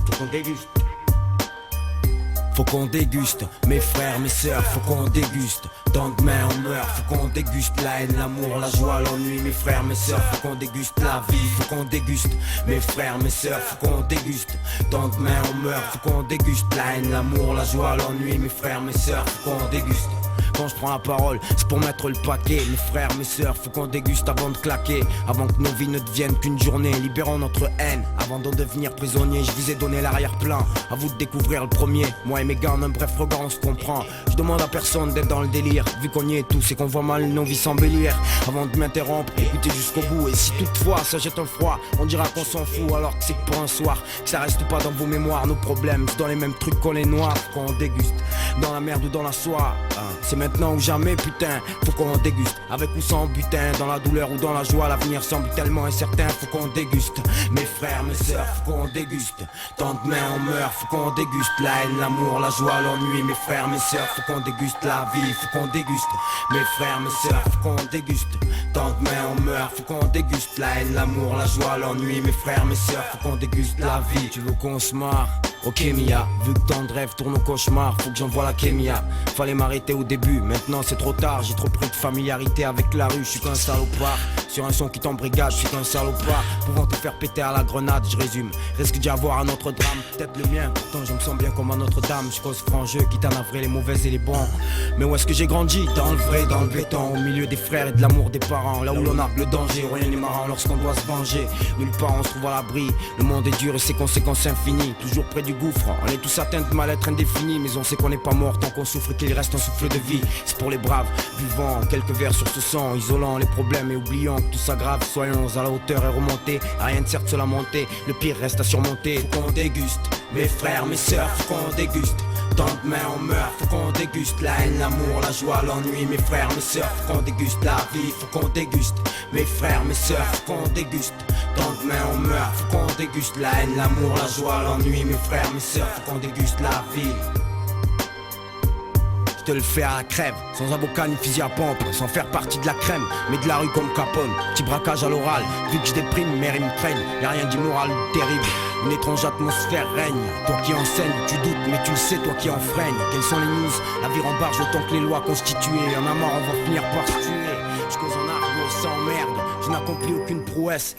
Faut qu'on déguste. Faut qu'on déguste, mes frères, mes sœurs, faut qu'on déguste. Tant demain on meurt, faut qu'on déguste la haine, l'amour, la joie, l'ennui, mes frères, mes sœurs, faut qu'on déguste la vie, faut qu'on déguste. Mes frères, mes sœurs, faut qu'on déguste. Tant demain on meurt, faut qu'on déguste la haine, l'amour, la joie, l'ennui, mes frères, mes sœurs, faut qu'on déguste. Quand je prends la parole, c'est pour mettre le paquet. Mes frères, mes sœurs, faut qu'on déguste avant de claquer. Avant que nos vies ne deviennent qu'une journée. Libérons notre haine avant d'en devenir prisonnier. Je vous ai donné l'arrière-plan, à vous de découvrir le premier. Moi et mes gars en un bref regard on se comprend. Je demande à personne d'être dans le délire. Vu qu'on y est tous et qu'on voit mal nos vies s'embellir. Avant de m'interrompre, écoutez jusqu'au bout. Et si toutefois ça jette un froid, on dira qu'on s'en fout alors que c'est que pour un soir. Que ça reste pas dans vos mémoires, nos problèmes. C'est dans les mêmes trucs qu'on les noie, faut qu'on déguste. Dans la merde ou dans la soie, c'est maintenant ou jamais putain, faut qu'on déguste. Avec ou sans butin, dans la douleur ou dans la joie, l'avenir semble tellement incertain, faut qu'on déguste. Mes frères, mes sœurs, faut qu'on déguste. Tant demain on meurt, faut qu'on déguste. La haine, l'amour, la joie, l'ennui, mes frères, mes sœurs, faut qu'on déguste la vie, faut qu'on déguste. Mes frères, mes sœurs, faut qu'on déguste. Tant demain on meurt, faut qu'on déguste. La haine, l'amour, la joie, l'ennui, mes frères, mes sœurs, faut qu'on déguste la vie. Tu veux qu'on se marre? Ok Mia, vu que tant de rêves tournent au cauchemar, faut que j'envoie la kémia. Fallait m'arrêter au début, maintenant c'est trop tard. J'ai trop pris de familiarité avec la rue, je suis qu'un salopard. Sur un son qui t'embrigade, je suis qu'un salopard. Pouvant te faire péter à la grenade, je résume. Risque d'y avoir un autre drame, peut-être le mien. Pourtant je me sens bien comme à Notre-Dame. Je cause franc jeu, quitte à navrer les mauvais et les bons. Mais où est-ce que j'ai grandi? Dans le vrai, dans le béton. Au milieu des frères et de l'amour des parents. Là où l'on argue le danger, rien n'est marrant lorsqu'on doit se venger. Nulle part on se trouve à l'abri. Le monde est dur et ses conséquences infinies. Toujours près du gouffre, on est tous atteints de mal-être indéfini. Mais on sait qu'on n'est pas mort tant qu'on souffre et qu'il reste un souffle de vie. C'est pour les braves, buvant quelques verres sur ce sang, isolant les problèmes et oubliant que tout s'aggrave. Soyons à la hauteur et remonter, à rien de certes se lamenter. Le pire reste à surmonter, faut qu'on déguste. Mes frères, mes sœurs, faut qu'on déguste. Tant demain on meurt, faut qu'on déguste. La haine, l'amour, la joie, l'ennui, mes frères, mes sœurs, faut qu'on déguste la vie, faut qu'on déguste. Mes frères, mes sœurs, faut qu'on déguste. Tant demain on meurt, faut qu'on déguste. La haine, l'amour, la joie, l'ennui, mes frères, mes sœurs, faut qu'on déguste la vie. Je te le fais à la crève, sans avocat ni fusil à pompe, sans faire partie de la crème, mais de la rue comme Capone. Petit braquage à l'oral, vu que je déprime, mes rimes craignent. Y'a rien d'immoral ou de terrible, une étrange atmosphère règne. Toi qui enseignes, tu doutes, mais tu le sais, toi qui enfreignes. Quelles sont les news? La vie rembarge autant que les lois constituées. En amant, on va finir par se tuer. Je cause en argot sans merde, je n'accomplis aucune prouesse.